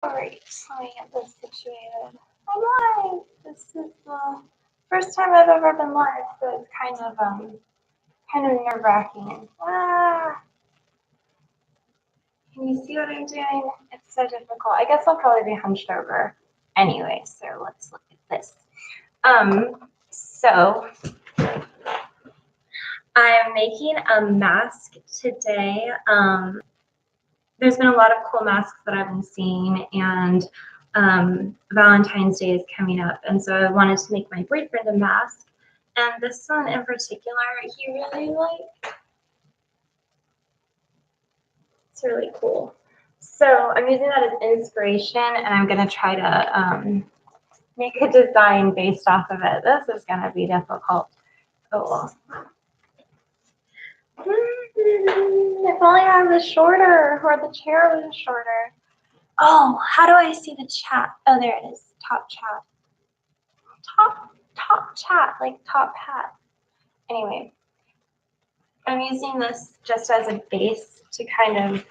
Alright, let me get this situated. I'm live! This is the first time I've ever been live, so it's kind of nerve-wracking. Can you see what I'm doing? It's so difficult. I guess I'll probably be hunched over anyway, so let's look at this. So I'm making a mask today. There's been a lot of cool masks that I've been seeing, and Valentine's Day is coming up, and so I wanted to make my boyfriend a mask. And this one in particular, he really liked. It's really cool. So I'm using that as inspiration, and I'm gonna try to make a design based off of it. This is gonna be difficult. Oh well. If only I was shorter, or the chair was shorter. Oh, how do I see the chat? Oh, there it is. Top chat. Top chat, like top hat. Anyway, I'm using this just as a base to kind of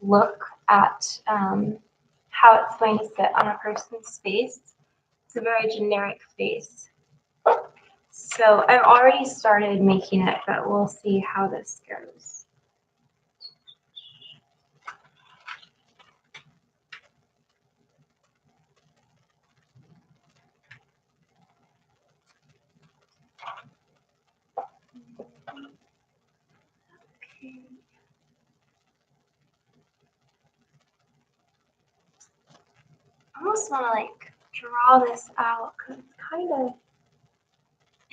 look at how it's going to sit on a person's face. It's a very generic face. So I've already started making it, but we'll see how this goes. I almost want to like draw this out because it's kind of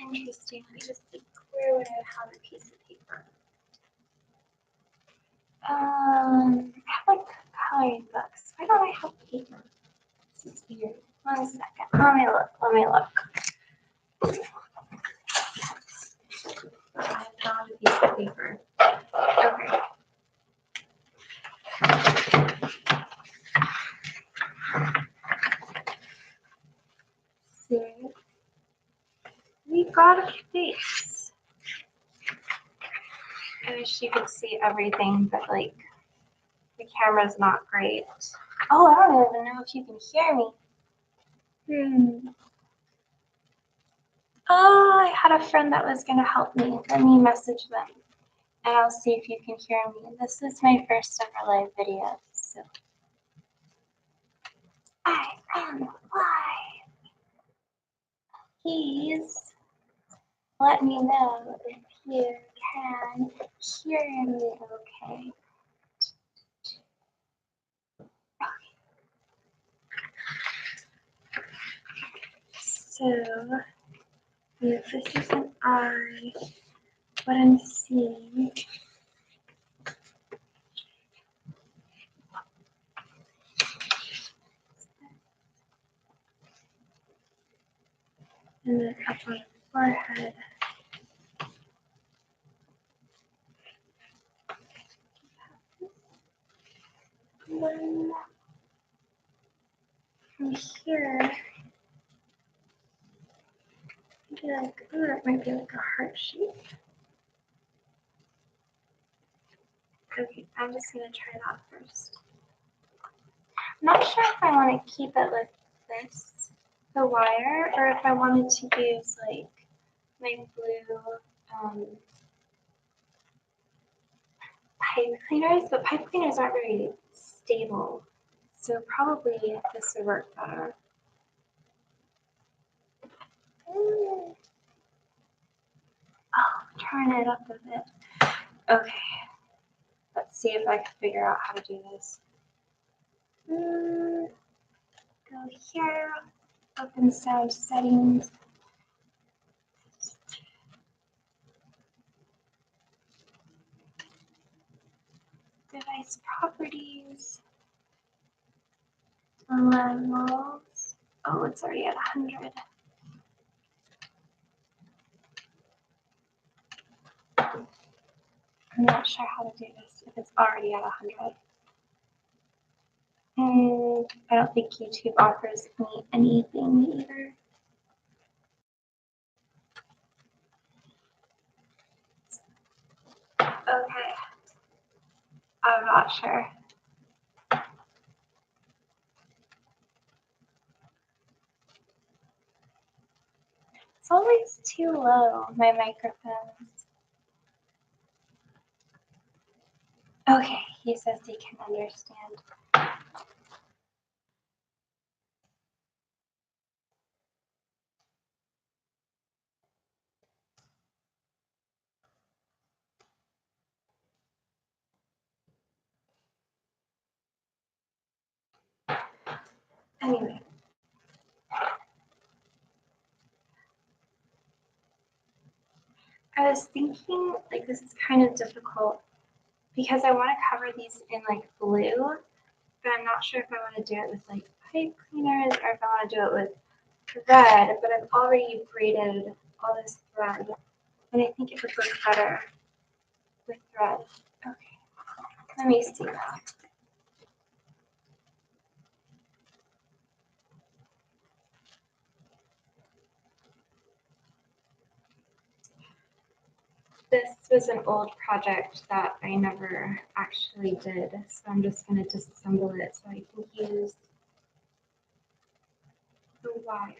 interesting. Let me just think, where would I have a piece of paper? I have like coloring books. Why don't I have paper? This is weird. 1 second. Let me look. I found a piece of paper. Okay. See, we got a face. I wish you could see everything, but like the camera's not great. Oh, I don't even know if you can hear me. Oh, I had a friend that was gonna help me. Let me message them, and I'll see if you can hear me. This is my first ever live video, so I am live. Please let me know if you can hear me okay. So, if this is an eye, what I'm seeing and then up on the forehead. And then from here, like, oh, that might be like a heart shape. Okay, I'm just gonna try that first. I'm not sure if I want to keep it like this, the wire, or if I wanted to use like my blue pipe cleaners, but pipe cleaners aren't very stable, so probably this would work better. Oh, turn it up a bit. Okay, let's see if I can figure out how to do this. Go here, open sound settings. Device properties. Levels. Oh, it's already at 100. I'm not sure how to do this if it's already at 100. I don't think YouTube offers me anything either. Okay. I'm not sure. It's always too low, my microphones. Okay, he says he can understand. Anyway. I was thinking, like, this is kind of difficult because I want to cover these in like blue, but I'm not sure if I want to do it with like pipe cleaners or if I want to do it with thread, but I've already braided all this thread and I think it would look better with thread. Okay, let me see. This was an old project that I never actually did, so I'm just going to disassemble it so I can use the wire.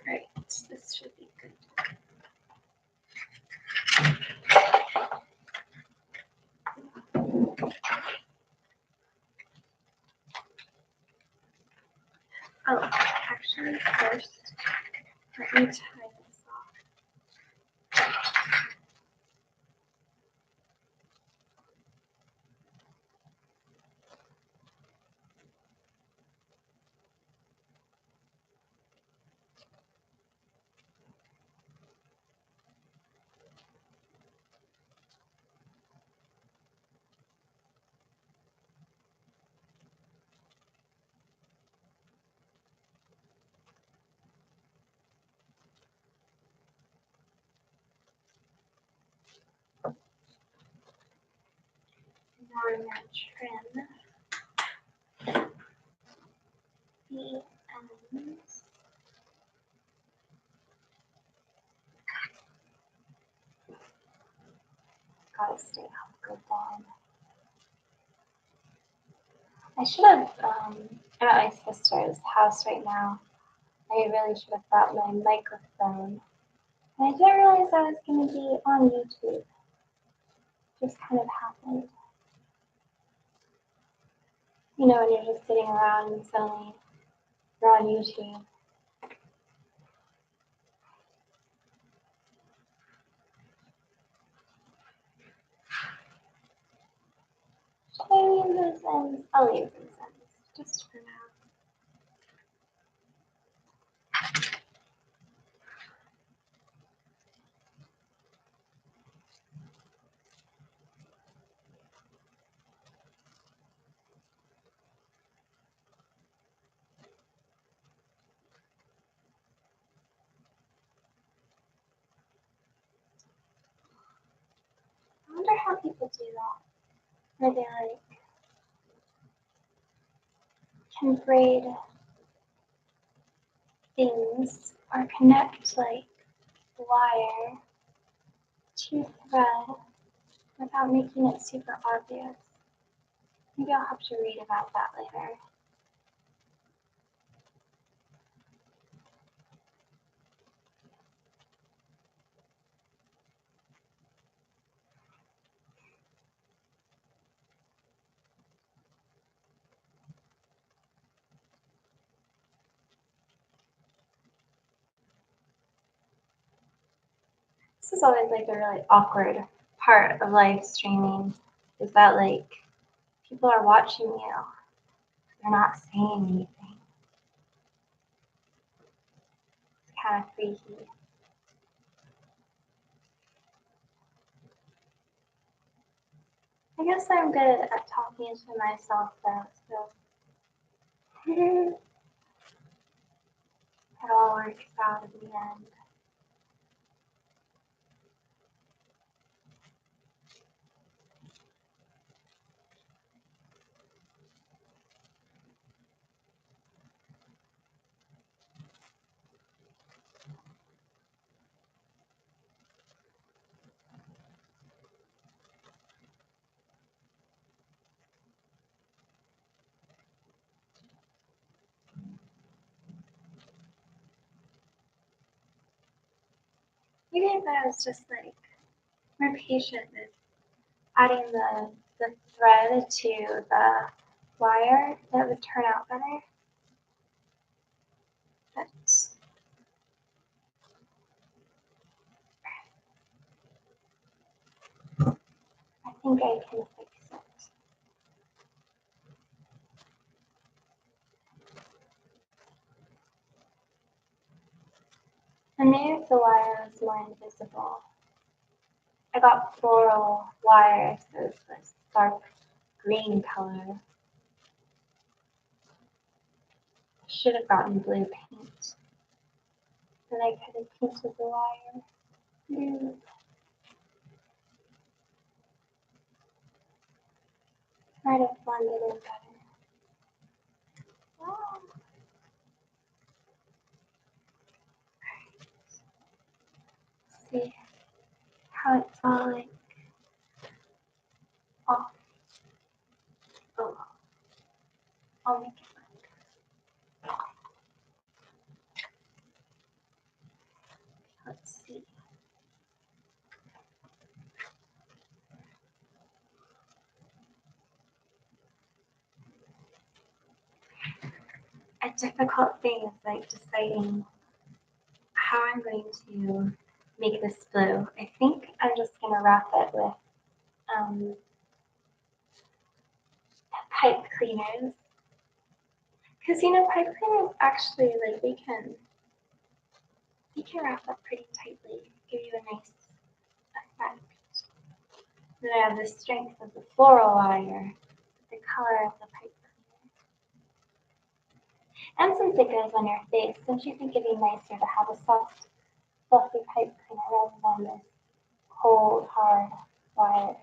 Right, this should be good. Oh, actually, first, let me tie this off. Now I'm going to trim the ends. Gotta stay up good then. I should have, I'm at my sister's house right now. I really should have brought my microphone. And I didn't realize I was going to be on YouTube. Just kind of happened. You know, when you're just sitting around and suddenly you're on YouTube. Should I leave those ends? I'll leave those ends, just for now. I wonder how people do that. Where they like can braid things or connect like wire to thread without making it super obvious. Maybe I'll have to read about that later. This is always like a really awkward part of live streaming, is that like people are watching you, they're not saying anything. It's kind of freaky. I guess I'm good at talking to myself though, so it all works out in the end. Maybe if I was just like more patient with adding the thread to the wire, that would turn out better. But I think I can fix it. And maybe if the wire was more invisible. I got floral wire, so it's this dark green color. Should have gotten blue paint. Then I could have painted the wire blue. Might have blended in better. Oh. See how it's all like off. Oh, I'll make it work. Let's see. A difficult thing is like deciding how I'm going to make this blue. I think I'm just gonna wrap it with pipe cleaners. Because you know, pipe cleaners actually like they can wrap up pretty tightly, give you a nice effect. Then I have the strength of the floral wire, the color of the pipe cleaner. And since it goes on your face, don't you think it'd be nicer to have a soft, fluffy pipe cleaner rather than this cold, hard wire?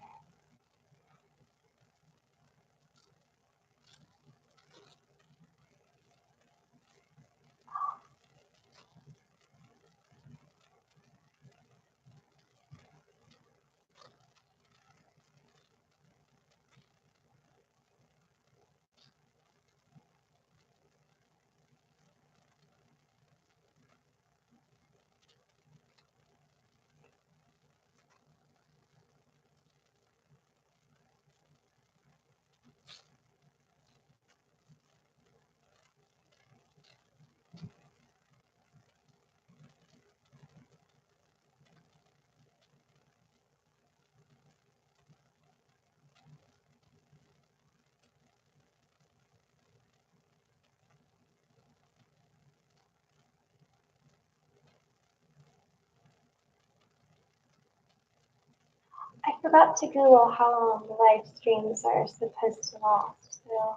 forgot to Google how long the live streams are supposed to last, so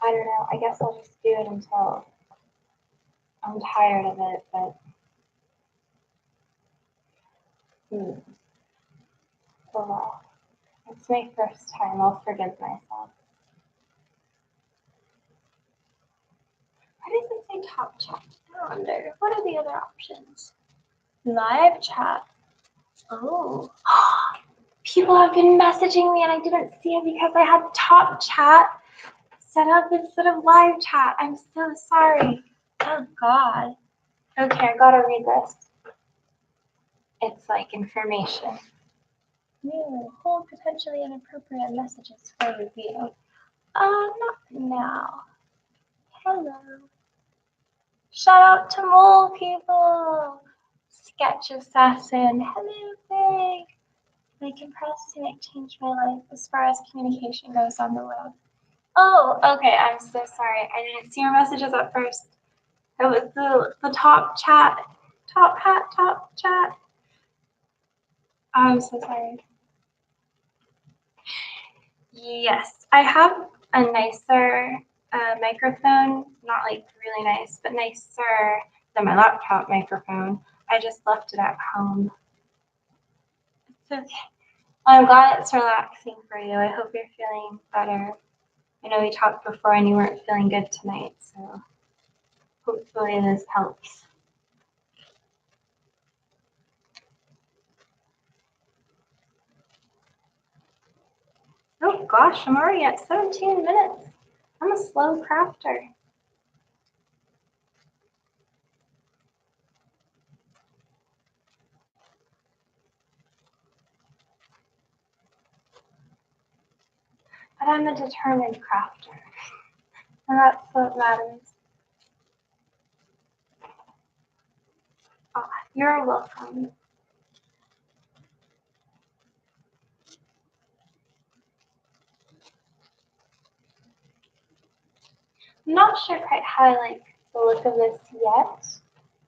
I don't know. I guess I'll just do it until I'm tired of it, but oh well. It's my first time. I'll forgive myself. Why does it say top chat? I wonder. What are the other options? Live chat. Oh. People have been messaging me and I didn't see it because I had top chat set up instead of live chat. I'm so sorry. Oh God. Okay, I gotta read this. It's like information. New, hold potentially inappropriate messages for review. Not now. Hello. Shout out to mole people. Sketch Assassin. Hello, Big. They can procrastinate changed my life as far as communication goes on the web. Oh, okay. I'm so sorry. I didn't see your messages at first. It was the top chat. Top chat. I'm so sorry. Yes, I have a nicer microphone. Not like really nice, but nicer than my laptop microphone. I just left it at home. It's okay. Well, I'm glad it's relaxing for you. I hope you're feeling better. I know we talked before and you weren't feeling good tonight, so hopefully this helps. Oh gosh, I'm already at 17 minutes. I'm a slow crafter. But I'm a determined crafter. And that's what matters. Oh, you're welcome. I'm not sure quite how I like the look of this yet,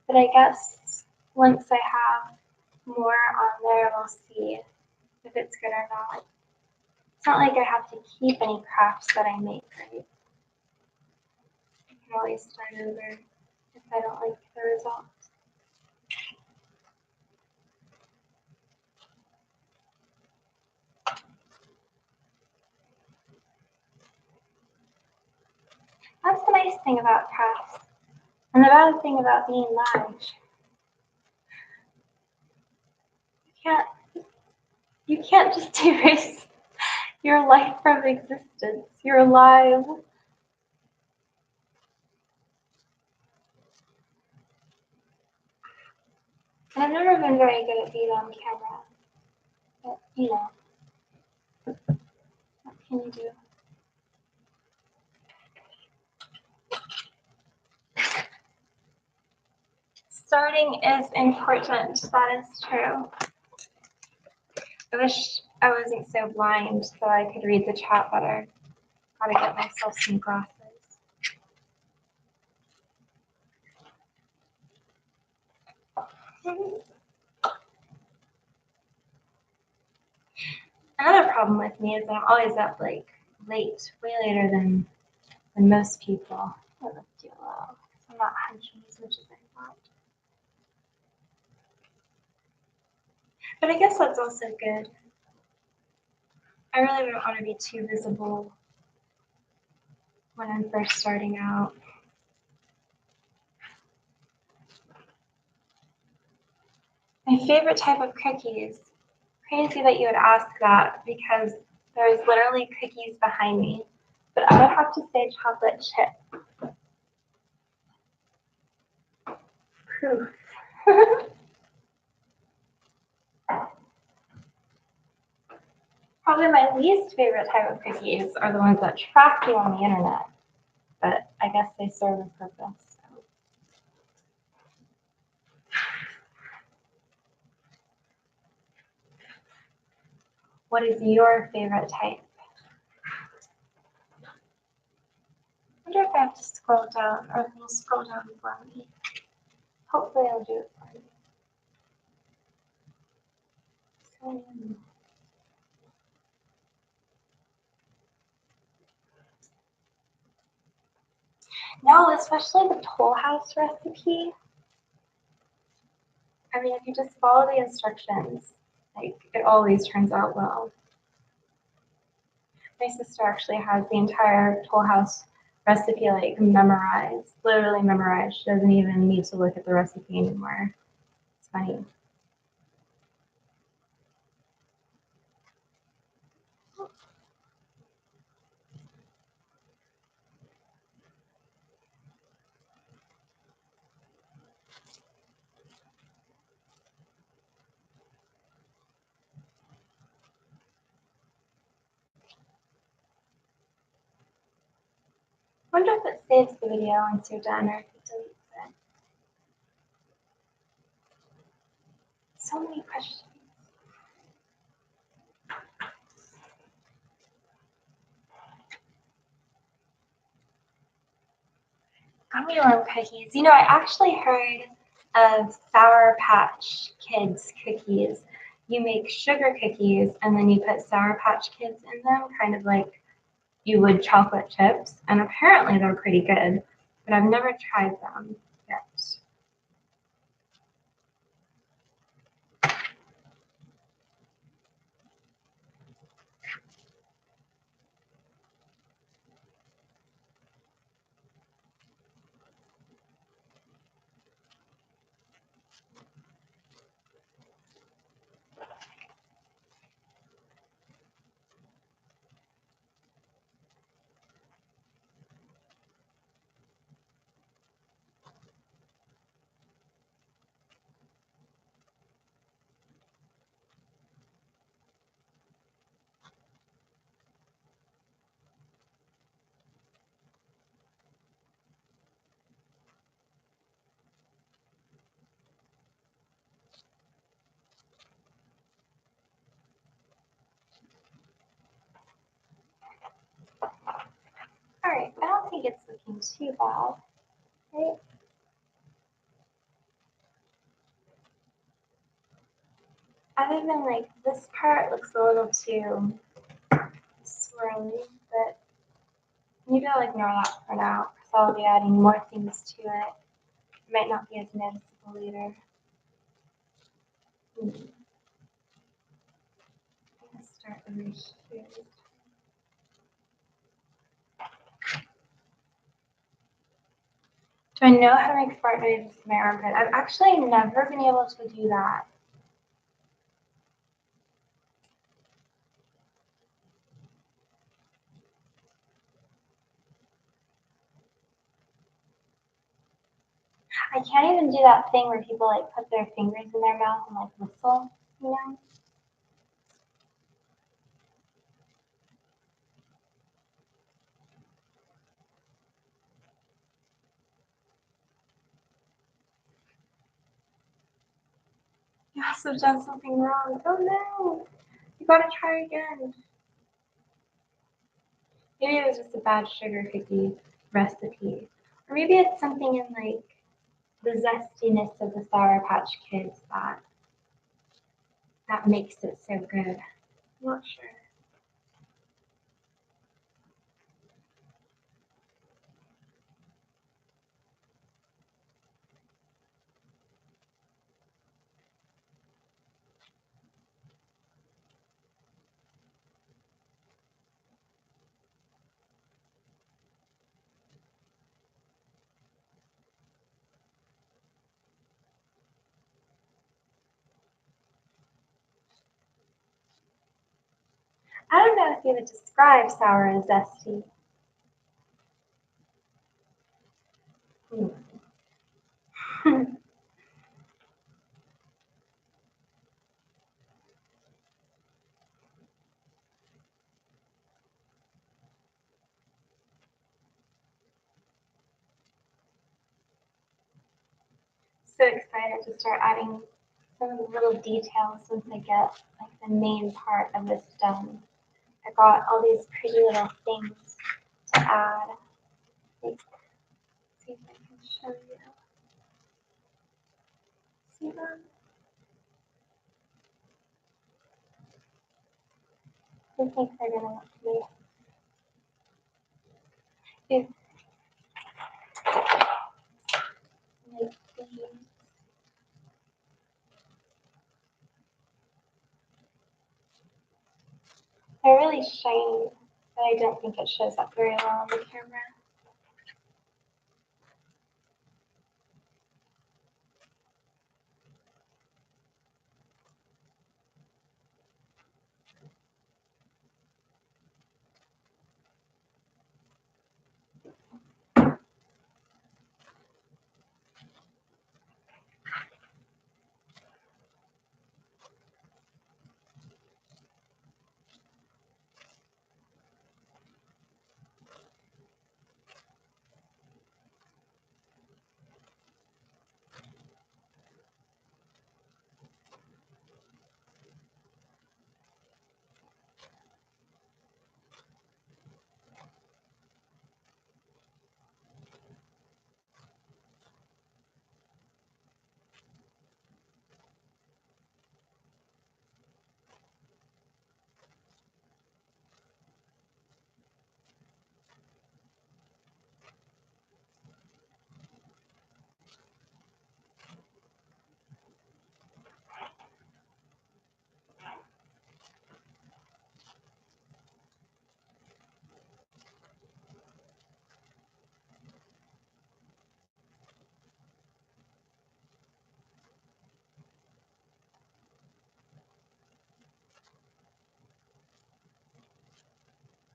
but I guess once I have more on there, we'll see if it's good or not. It's not like I have to keep any crafts that I make, right? I can always start over if I don't like the results. That's the nice thing about crafts. And the bad thing about being large. You can't just erase your life from existence. You're alive. And I've never been very good at being on camera. But, you know, what can you do? Starting is important. That is true. I wish I wasn't so blind so I could read the chat better. Gotta get myself some glasses. Another problem with me is I'm always up like late, way later than most people. What a deal. I'm not hunching as much as I thought. But I guess that's also good. I really don't want to be too visible when I'm first starting out. My favorite type of cookies. Crazy that you would ask that because there's literally cookies behind me. But I would have to say chocolate chip. Proof. Probably my least favorite type of cookies are the ones that track you on the internet. But I guess they serve a purpose. So. What is your favorite type? I wonder if I have to scroll down or if it'll scroll down for me. Hopefully I'll do it for you. especially the Toll House recipe. I mean, if you just follow the instructions, like, it always turns out well. My sister actually has the entire Toll House recipe, like, memorized, literally memorized. She doesn't even need to look at the recipe anymore. It's funny. I wonder if it saves the video once you're done or if it deletes it. So many questions. Gummy worm cookies. You know, I actually heard of Sour Patch Kids cookies. You make sugar cookies and then you put Sour Patch Kids in them, kind of like you would chocolate chips. And apparently they're pretty good, but I've never tried them yet. All right, I don't think it's looking too bad, right? Other than like this part looks a little too swirly, but maybe I'll ignore that for now because I'll be adding more things to it. It might not be as noticeable later. I'm gonna start over here. Do I know how to make fart noises with my armpit? I've actually never been able to do that. I can't even do that thing where people like put their fingers in their mouth and like whistle, you know? You must have done something wrong. Oh no! You gotta try again. Maybe it was just a bad sugar cookie recipe. Or maybe it's something in like the zestiness of the Sour Patch Kids that makes it so good. I'm not sure. I don't know if you would describe sour as zesty. So excited to start adding some of the little details once I get like the main part of this done. I got all these pretty little things to add. Like, see if I can show you. See them? I think they're gonna want to be. They're really shiny, but I don't think it shows up very well on the camera.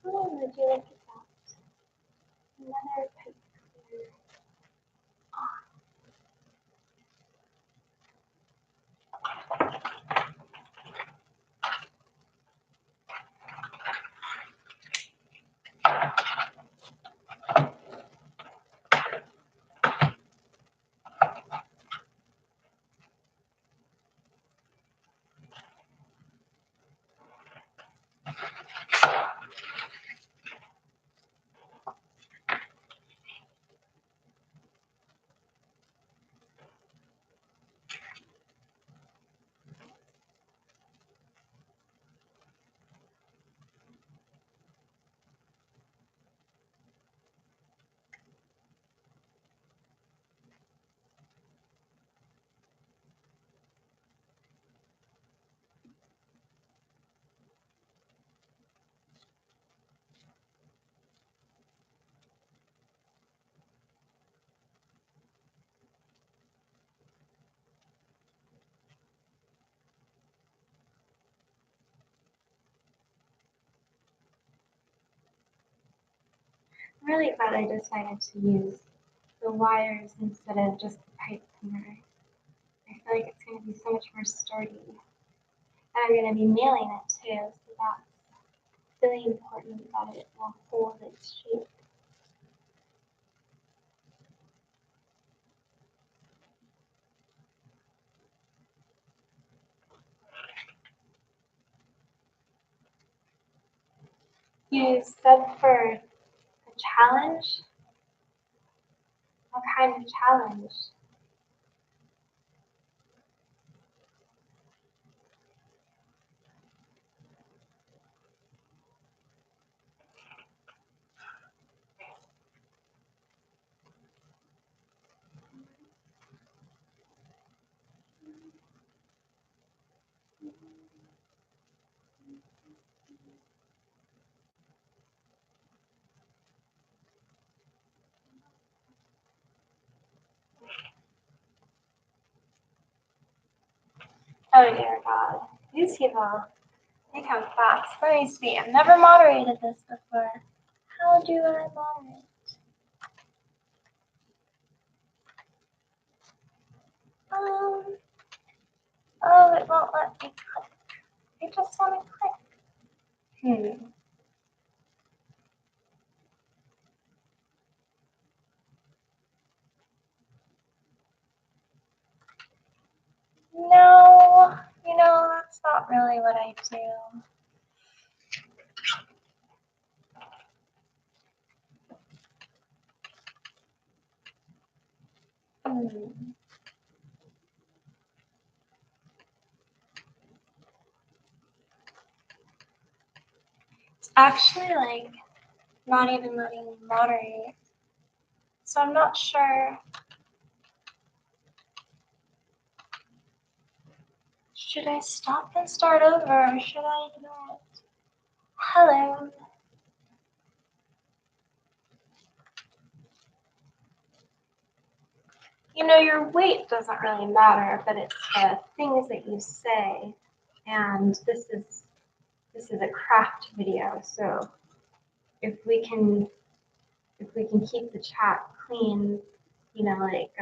Oh, would you look at that? Another pipe cleaner. I'm really glad I decided to use the wires instead of just the pipe cleaner. I feel like it's going to be so much more sturdy. And I'm going to be mailing it too, so that's really important that it will hold its shape. You said for a challenge? What kind of challenge? Oh dear God. These people, they come fast. Let me see. I've never moderated this before. How do I moderate? Um, oh, it won't let me click. I just want to click. No, that's not really what I do. Hmm. It's actually like not even letting me moderate. So I'm not sure. Should I stop and start over or should I ignore it? Hello. You know, your weight doesn't really matter, but it's the things that you say. And this is a craft video, so if we can keep the chat clean, you know, like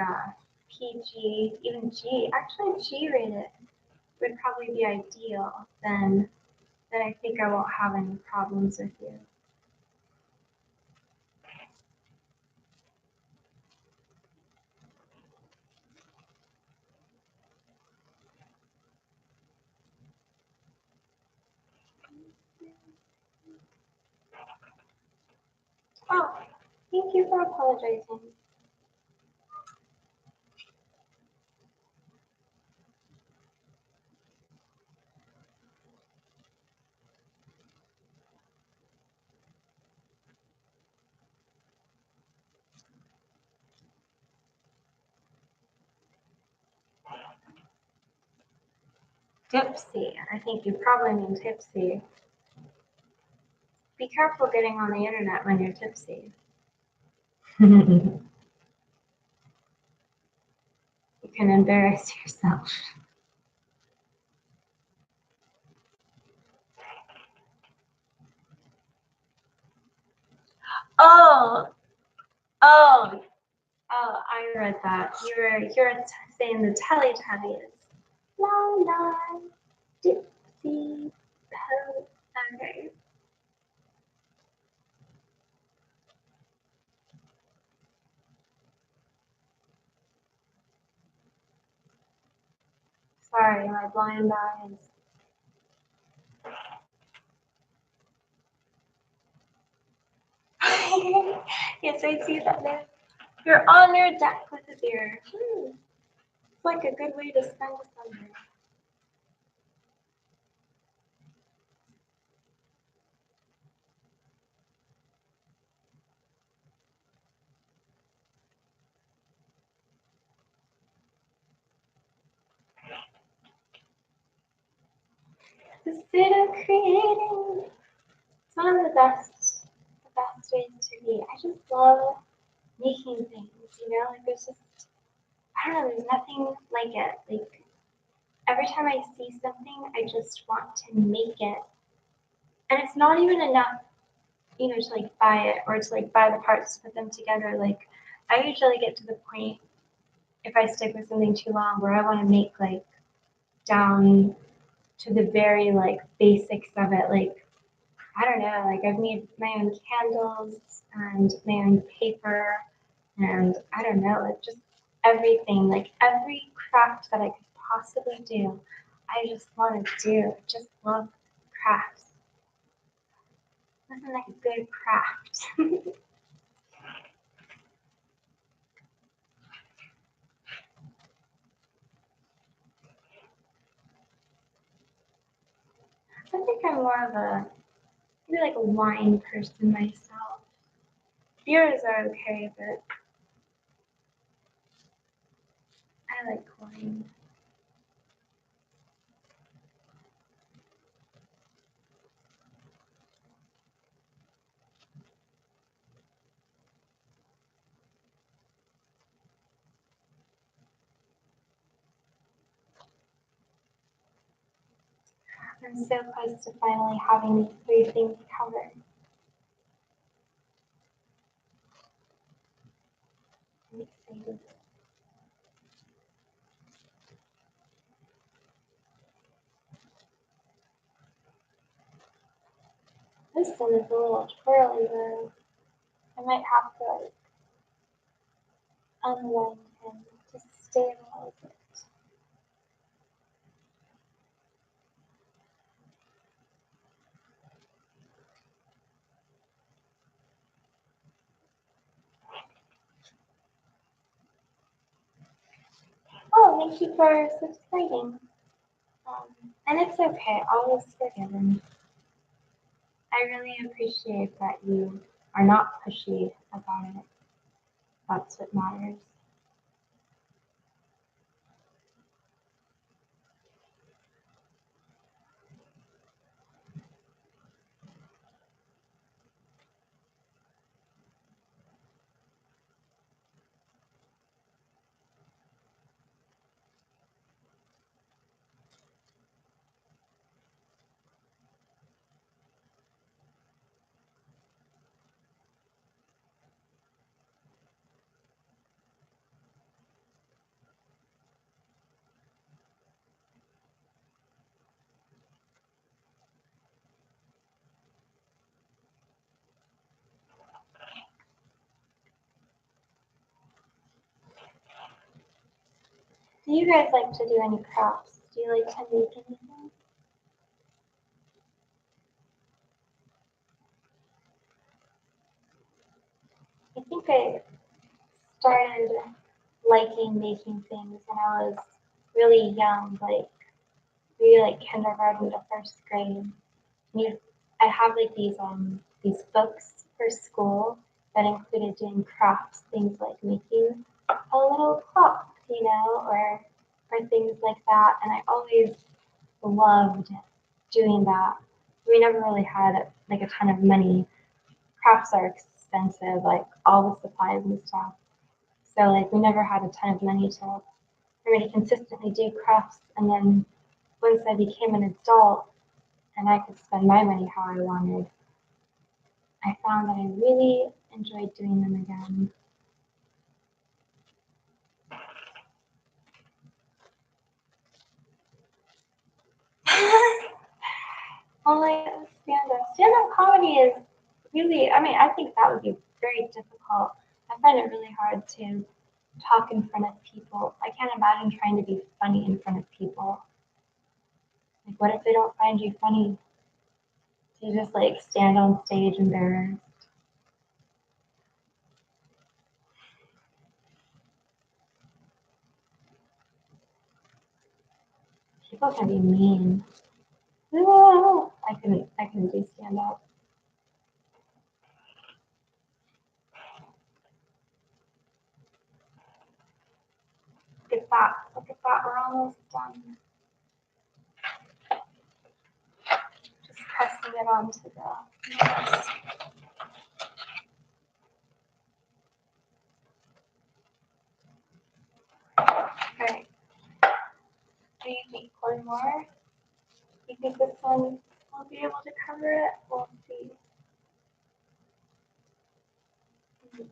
PG, even G, actually G rated would probably be ideal, then I think I won't have any problems with you. Oh, thank you for apologizing. Dipsy. I think you probably mean tipsy. Be careful getting on the internet when you're tipsy. You can embarrass yourself. Oh, oh, I read that. You're saying the Teletubbies. La la, dipsy, po. Okay. Sorry, my blind eyes. Yes, I see that there. You're on your deck with a beer. It's like a good way to spend a summer. The pseudo creating. It's one of the best ways to be. I just love making things, you know, like there's just, I don't know, there's nothing like it. Like every time I see something, I just want to make it. And it's not even enough, you know, to like buy it or to like buy the parts to put them together. Like I usually get to the point if I stick with something too long where I want to make like down to the very like basics of it. Like I don't know, like I've made my own candles and my own paper and I don't know, like just everything, like every craft that I could possibly do, I just want to do. I just love crafts. Nothing like a good craft. I think I'm more of a maybe like a wine person myself. Beers are okay, but I like wine. I'm so close to finally having these three things covered. I'm excited. This one is a little twirly though. I might have to like unwind him to stabilize it. Oh, thank you for subscribing. And it's okay, all is forgiven. I really appreciate that you are not pushy about it. That's what matters. Do you guys like to do any crafts? Do you like to make anything? I think I started liking making things when I was really young, like maybe like kindergarten to first grade. You, I have like these books for school that included doing crafts, things like making a little clock, or things like that. And I always loved doing that. We never really had like a ton of money. Crafts are expensive, like all the supplies and stuff. So like we never had a ton of money to for me to consistently do crafts. And then once I became an adult and I could spend my money how I wanted, I found that I really enjoyed doing them again. Only stand-up. Stand-up comedy is really, I mean, I think that would be very difficult. I find it really hard to talk in front of people. I can't imagine trying to be funny in front of people. Like, what if they don't find you funny? Do you just like stand on stage embarrassed? People can be mean. I couldn't do stand up. Look at that, we're almost done. Just pressing it onto the nose. Okay. Do you think one more? You think this one will be able to cover it? We'll see. Where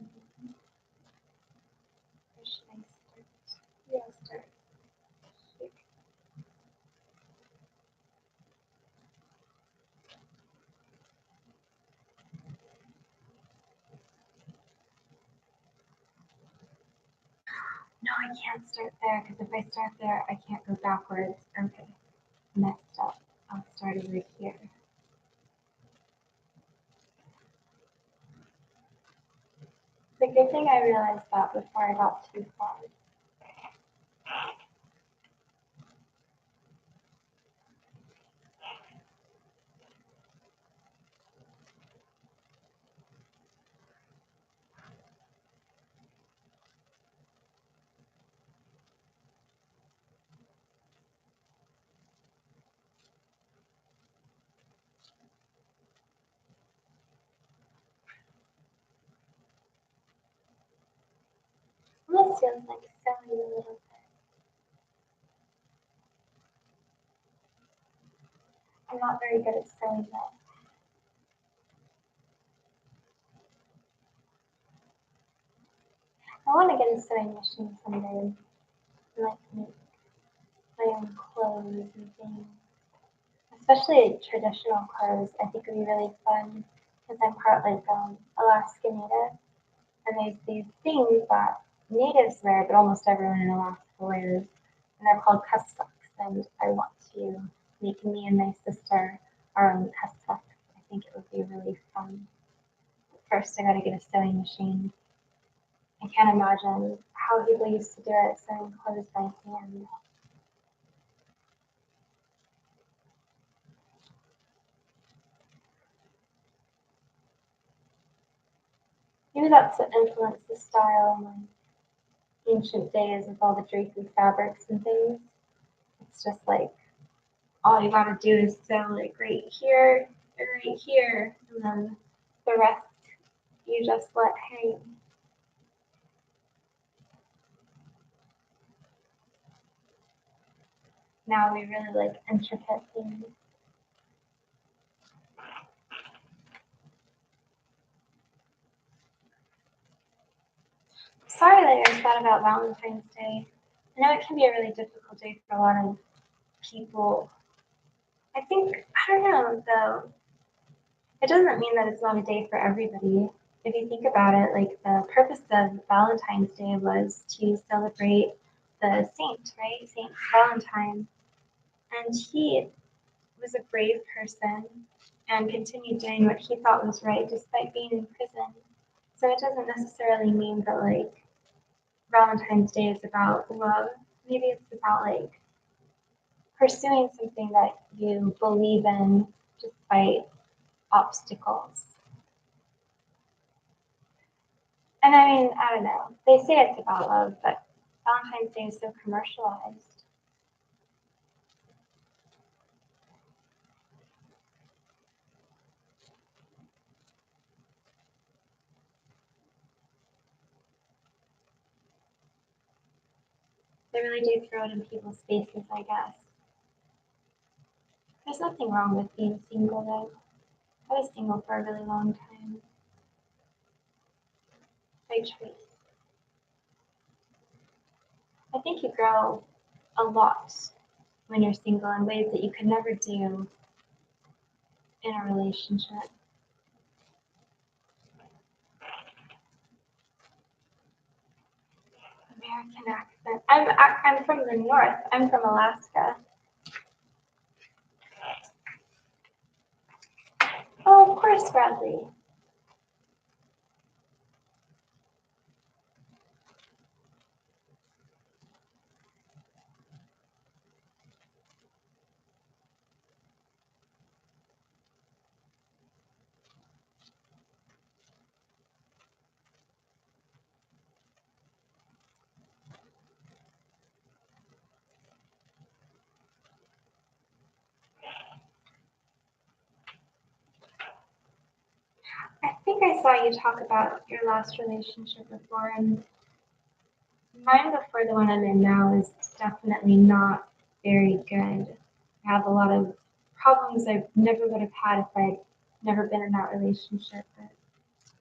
should I start? Yeah, start here. No, I can't start there because if I start there, I can't go backwards. Okay, messed up. I'll start over here. The good thing I realized that before I got too far. Almost feels like sewing a little bit. I'm not very good at sewing though. I want to get a sewing machine someday. I like to make my own clothes and things. Especially traditional clothes, I think would be really fun because I'm part like Alaska Native, and there's these things that natives wear, but almost everyone in Alaska wears, and they're called kusks. And I want to make me and my sister our own kusks. I think it would be really fun. First, I got to get a sewing machine. I can't imagine how people used to do it, sewing clothes by hand. Maybe that's what influenced the style in like ancient days with all the drapey fabrics and things. It's just like all you gotta do is sew like right here and right here, and then the rest you just let hang. Now we really like intricate things. Sorry that you're sad about Valentine's Day. I know it can be a really difficult day for a lot of people. I think, I don't know though, it doesn't mean that it's not a day for everybody. If you think about it, like the purpose of Valentine's Day was to celebrate the saint, right? Saint Valentine. And he was a brave person and continued doing what he thought was right despite being in prison. So it doesn't necessarily mean that like Valentine's Day is about love. Maybe it's about like pursuing something that you believe in despite obstacles. And I mean, I don't know. They say it's about love, but Valentine's Day is so commercialized. They really do throw it in people's faces, I guess. There's nothing wrong with being single, though. I was single for a really long time. By choice. I think you grow a lot when you're single in ways that you could never do in a relationship. American accent. I'm from the north. I'm from Alaska. Oh, of course, Bradley. I think I saw you talk about your last relationship before, and mine before the one I'm in now is definitely not very good. I have a lot of problems I never would have had if I'd never been in that relationship. But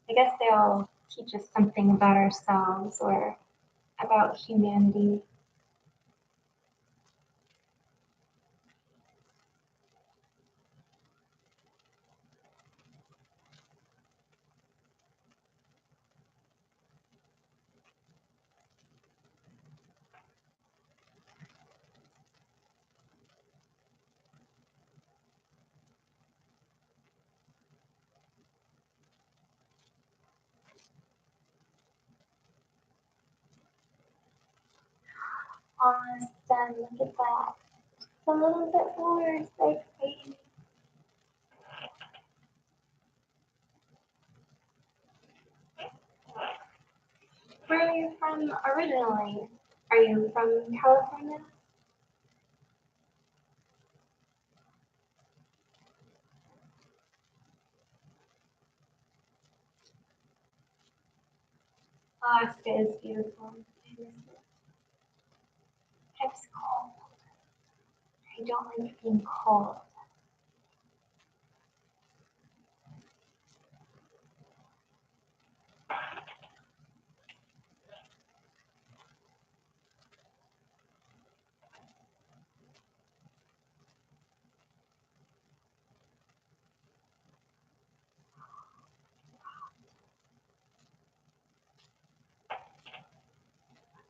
I guess they all teach us something about ourselves or about humanity. Awesome, look at that. A little bit more, so pretty. Where are you from originally? Are you from California? Alaska is beautiful. I miss it. It's cold. I don't like being cold.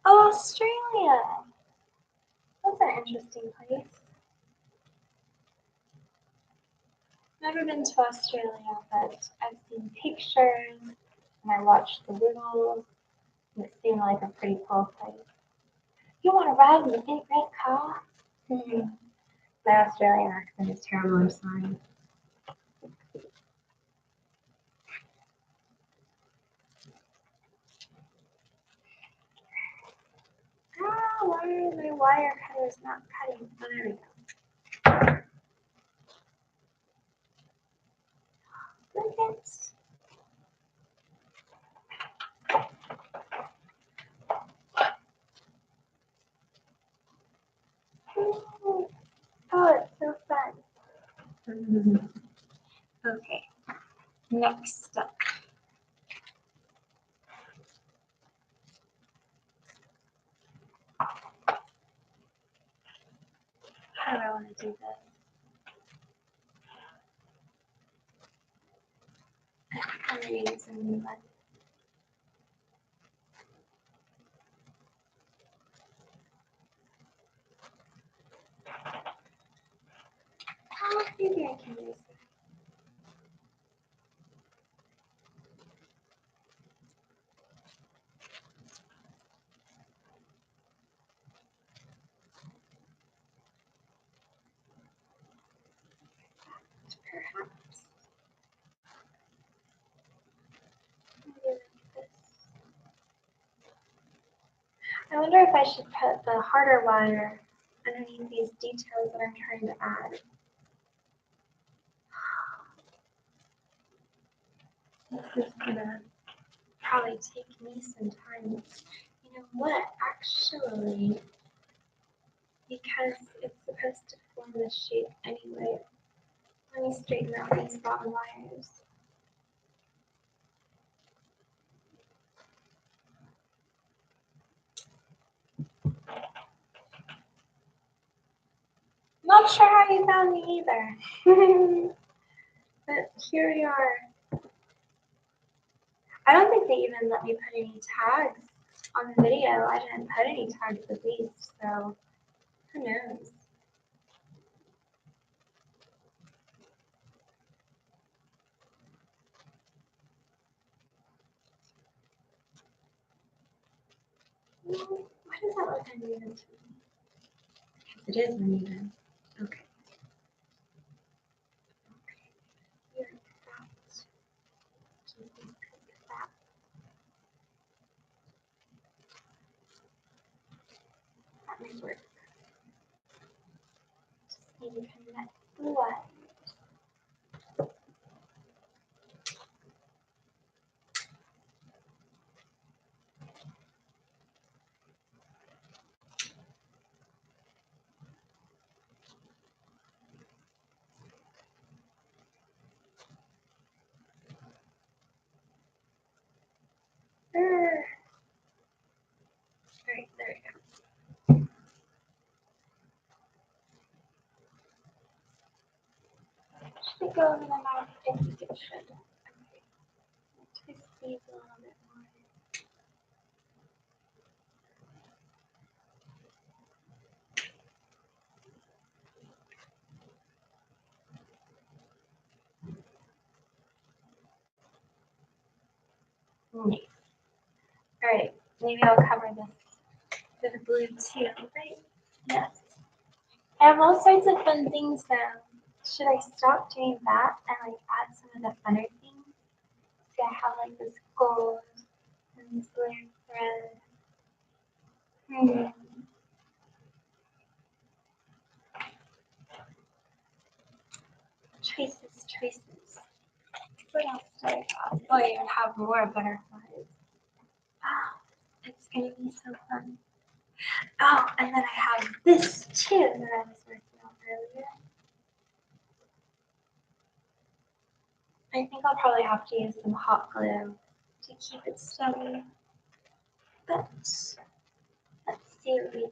Oh, Australia! That's an interesting place. Never been to Australia, but I've seen pictures and I watched the videos, and it seemed like a pretty cool place. You want to ride in the big red car? My Australian accent is terrible, I'm sorry. Ah, why are my wire cutters not cutting? Oh, there we go. Look at. Oh, it's so fun. Okay, next up. How do I want to do this? I'm going to use a new one. wonder if I should put the harder wire underneath these details that I'm trying to add. This is gonna probably take me some time. You know what? Actually, because it's supposed to form this shape anyway, let me straighten out these bottom wires. Not sure how you found me either. But here we are. I don't think they even let me put any tags on the video. I didn't put any tags at least, so who knows? Why does that look uneven to me? Because it is uneven. Okay. Here, that. Just that. That might work. Just need to connect the wire. Alright, there we go. Should it go in the mouth? I think it should. Okay. Twist these a little bit more. Nice. Alright, maybe I'll cover this with blue too, right? Yes. I have all sorts of fun things though. Should I stop doing that and like add some of the funner things? See, I have like this gold and this blue thread. Choices, choices. What else do I have? Oh, I even have more butterflies. Oh, it's gonna be so fun. Oh, and then I have this too that I was working on earlier. I think I'll probably have to use some hot glue to keep it steady. But let's see what we can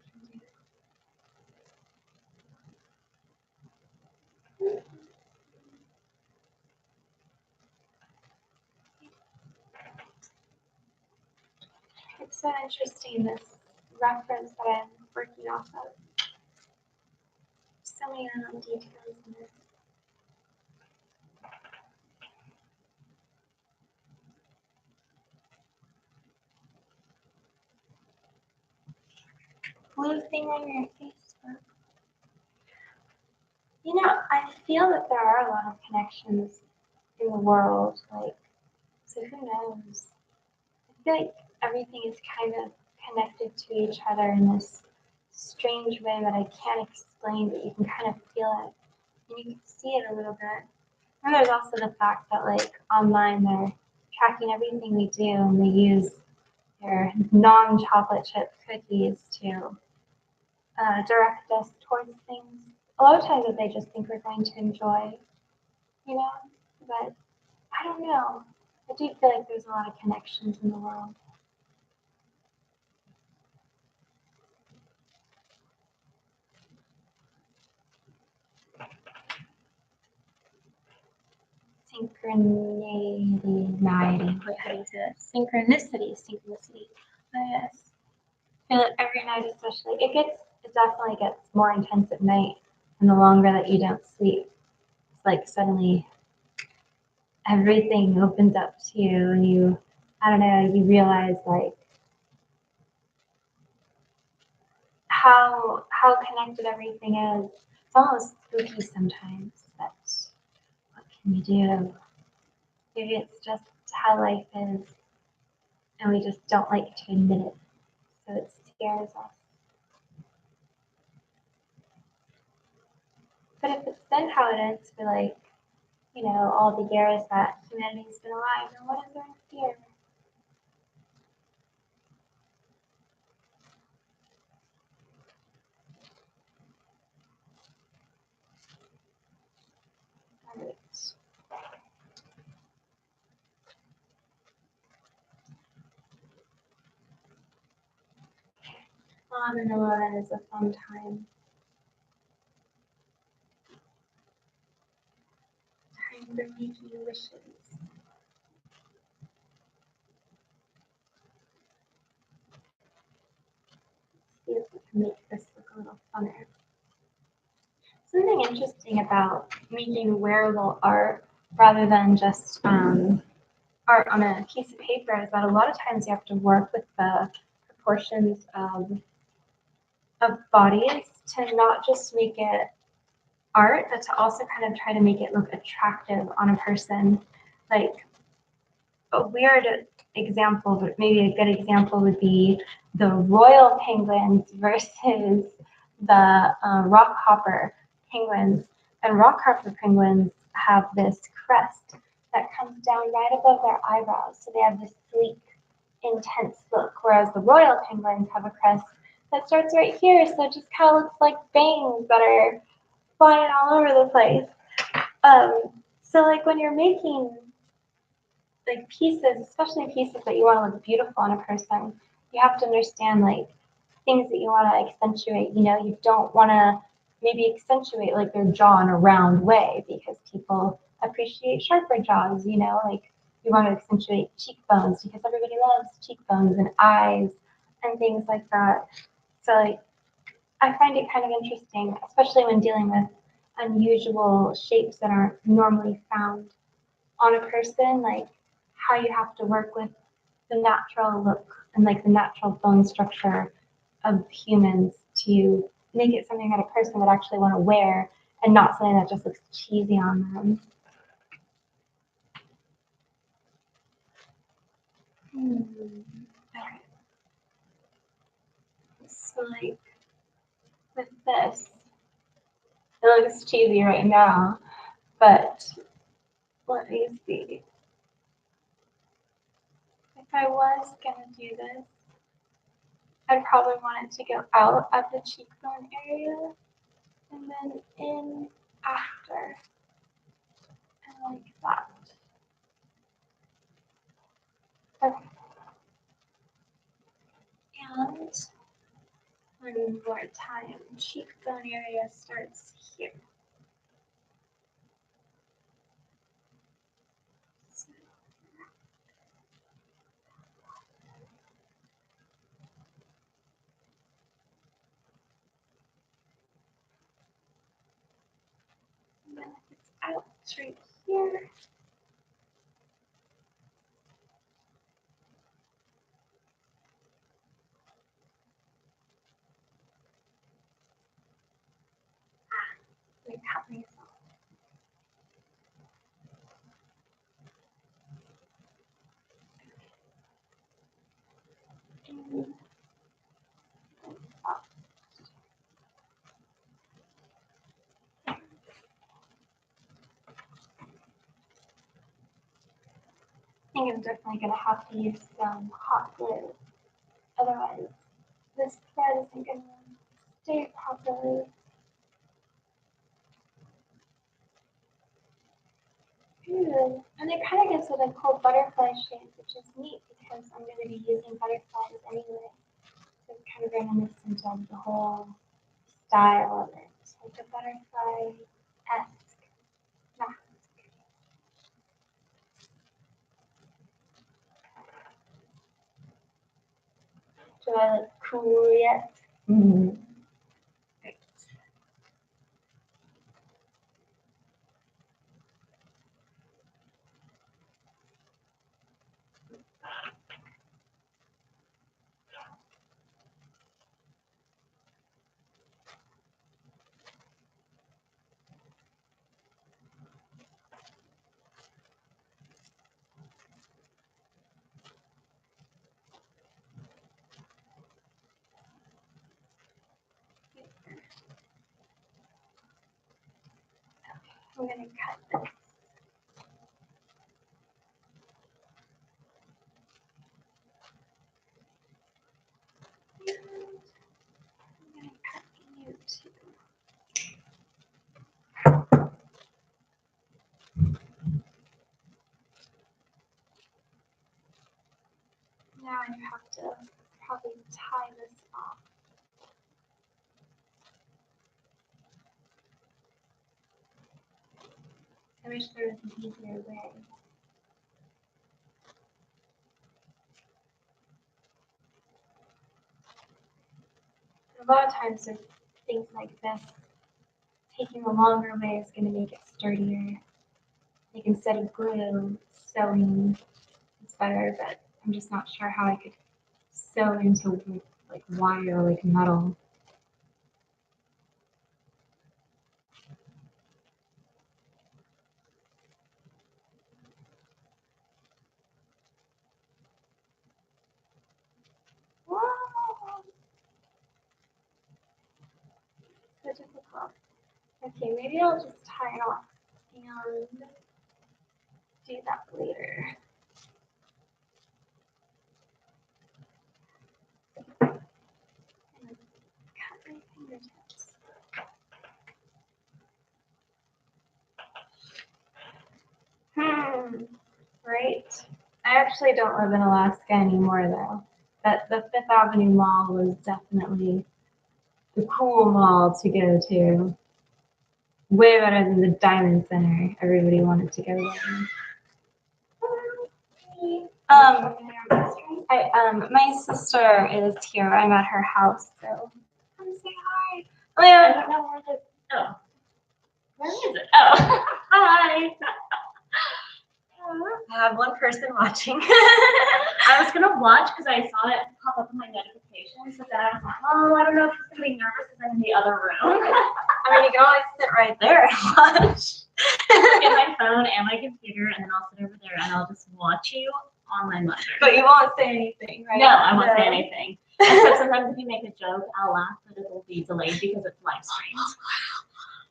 do. It's so interesting, this reference that I'm working off of. So many little details in this. Blue thing on your Facebook. You know, I feel that there are a lot of connections in the world, like, so who knows? I feel like everything is kind of connected to each other in this strange way that I can't explain, but you can kind of feel it. And you can see it a little bit. And there's also the fact that like online they're tracking everything we do and they use their non-chocolate chip cookies to direct us towards things. A lot of times that they just think we're going to enjoy, you know, but I don't know. I do feel like there's a lot of connections in the world. Synchronicity. Wait, how do you say that? Synchronicity. Oh, yes. I feel it every night, especially. It definitely gets more intense at night, and the longer that you don't sleep, it's like suddenly everything opens up to you, and I don't know, you realize like how connected everything is. It's almost spooky sometimes, but what can you do? Maybe it's just how life is, and we just don't like to admit it. so it scares us. But if it's been how it is for like, you know, all the years that humanity's been alive, then what is there to fear? All right. And alone is a fun time. Time for making wishes. See if we can make this look a little funner. Something interesting about making wearable art rather than just art on a piece of paper is that a lot of times you have to work with the proportions of bodies to not just make it art, but to also kind of try to make it look attractive on a person. Like a weird example, but maybe a good example would be the royal penguins versus the rockhopper penguins. And rockhopper penguins have this crest that comes down right above their eyebrows, so they have this sleek, intense look, whereas the royal penguins have a crest that starts right here, so it just kind of looks like bangs that are flying all over the place. So like when you're making like pieces, especially pieces that you want to look beautiful on a person, you have to understand like things that you want to accentuate. You know, you don't want to maybe accentuate like their jaw in a round way because people appreciate sharper jaws. You know, like you want to accentuate cheekbones because everybody loves cheekbones and eyes and things like that. So like I find it kind of interesting, especially when dealing with unusual shapes that aren't normally found on a person, like how you have to work with the natural look and like the natural bone structure of humans to make it something that a person would actually want to wear and not something that just looks cheesy on them. Alright. So like with this, it looks cheesy right now, but let me see. If I was gonna do this, I'd probably want it to go out at the cheekbone area and then in after, and like that. Okay. And one more time, cheekbone area starts here. So, and then it's out right here. Like cut myself. And up. I think I'm definitely gonna have to use some hot glue. Otherwise, this thread isn't gonna stay properly. Ooh. And it kind of gives it a cool butterfly shape, which is neat because I'm going to be using butterflies anyway. So it's kind of reminiscent of the whole style of it, like a butterfly-esque mask. Do I look cool yet? Mm-hmm. Great. I'm gonna cut this. I'm gonna cut you too. Now I have to probably tie this off. I wish there was an easier way. A lot of times with things like this, taking a longer way is going to make it sturdier. Like instead of glue, sewing is better, but I'm just not sure how I could sew into like wire, like metal. Whoa! So difficult. Okay, maybe I'll just tie it off and do that later. And cut my fingertips. Right. I actually don't live in Alaska anymore though. But the Fifth Avenue Mall was definitely the cool mall to go to. Way better than the Diamond Center. Everybody wanted to go there. My sister is here. I'm at her house, so come say hi. Oh yeah, I don't know where the. Oh, where is it? Oh, hi. I have one person watching. I was gonna watch because I saw it pop up in my notifications, but then I was like, oh, I don't know if she's gonna be nervous because I'm in the other room. I mean, you can always sit right there and watch. Get my phone and my computer, and then I'll sit over there and I'll just watch you on my mother. But you won't say anything, right? No, I won't say anything. Except sometimes if you make a joke, I'll laugh, but it will be delayed because it's live streamed.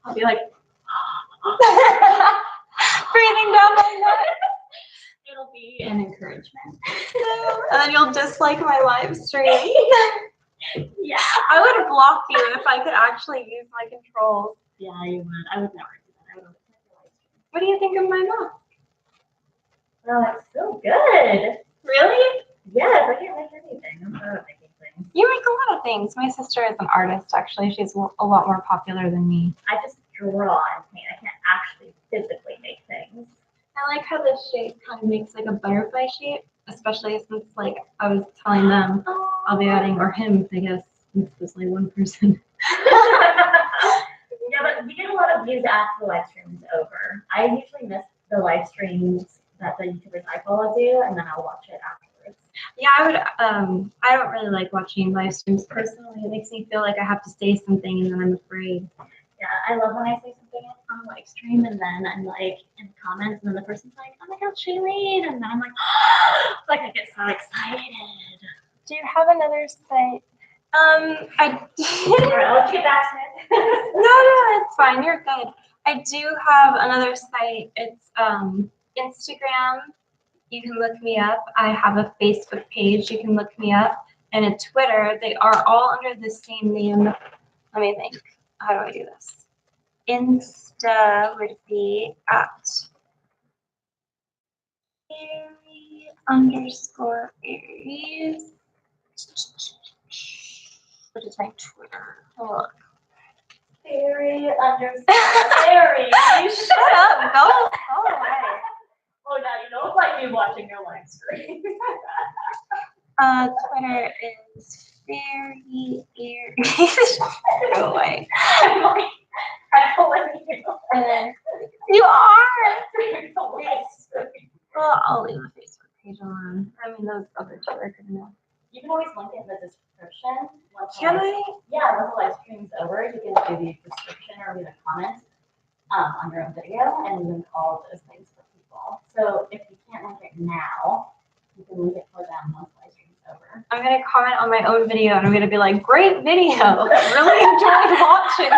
I'll be like, breathing down my neck. it'll be an encouragement. And then you'll dislike my live stream. Yeah. I would block you if I could actually use my controls. Yeah, you would. I would never do that. I would always make your live stream. What do you think of my mask? Oh, it's so good. Really? Yes, I can't make anything. I'm proud of making things. You make a lot of things. My sister is an artist, actually. She's a lot more popular than me. I just draw and paint. I can't actually physically make things. I like how this shape kind of makes like a butterfly shape, especially since like I was telling them I'll be adding, or him, I guess, since there's only one person. Yeah, but we get a lot of views after the live stream is over. I usually miss the live streams that the YouTubers I follow do, and then I'll watch it afterwards. Yeah, I don't really like watching live streams personally. It makes me feel like I have to say something and then I'm afraid. Yeah, I love when I say something on a live stream and then I'm like in the comments and then the person's like, oh my god, Shailene, and then I'm like, like I get so excited. Do you have another site? I Alright, I'll get back to it. no, it's fine. You're good. I do have another site. It's Instagram. You can look me up. I have a Facebook page. You can look me up, and a Twitter. They are all under the same name. Let me think. How do I do this? Insta would be at Fairy_Aries. What is my Twitter? Oh, look. Fairy_Aries. Shut up. Go away. Oh, now you don't like me watching your live stream. Twitter is Fairy_Aries. Go away. I'm calling you. You are. Yes. Well, I'll leave the Facebook page alone. I mean, those other two are good enough. You can always link it in the description. Can I? Yeah, once the live stream's over, you can do the description or leave a comment on your own video, and you can call those things for people. So if you can't link it now, you can link it for them once the live stream's over. I'm gonna comment on my own video, and I'm gonna be like, "Great video! Really enjoyed watching."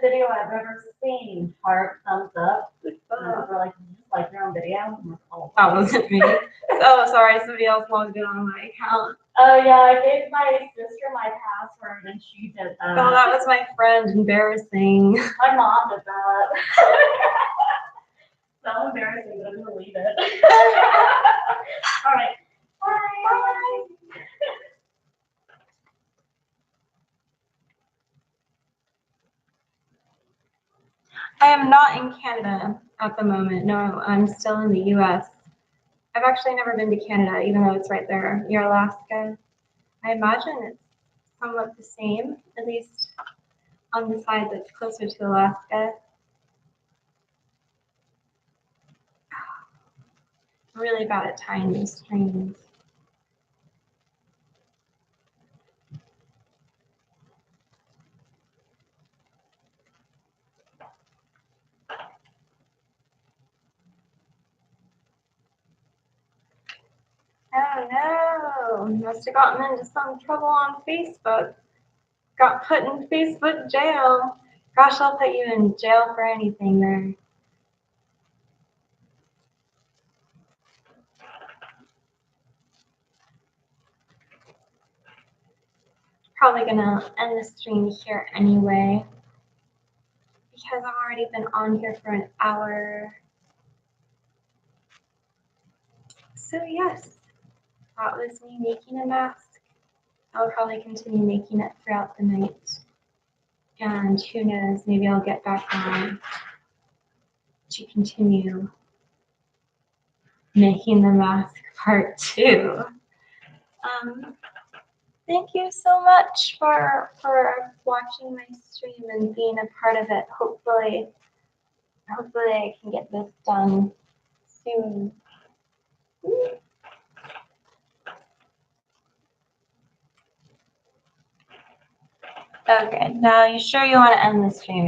video I've ever seen. Heart, thumbs up. And Oh, we're like, you just like your own video? And we're like, oh, that wasn't me. Oh, sorry, somebody else logged in on my account. oh yeah, I gave my sister my password and she did that. Oh, that was my friend. Embarrassing. My mom did that. So embarrassing, but I didn't believe it. All right. Bye. I am not in Canada at the moment. No, I'm still in the US. I've actually never been to Canada, even though it's right there near Alaska. I imagine it's somewhat the same, at least on the side that's closer to Alaska. I'm really bad at tying these strings. Oh no, must have gotten into some trouble on Facebook. Got put in Facebook jail. Gosh, I'll put you in jail for anything there. Probably gonna end the stream here anyway, because I've already been on here for an hour. So yes, that was me making a mask. I'll probably continue making it throughout the night. And who knows, maybe I'll get back on to continue making the mask part 2. Thank you so much for watching my stream and being a part of it. Hopefully I can get this done soon. Okay, now you sure you want to end the stream?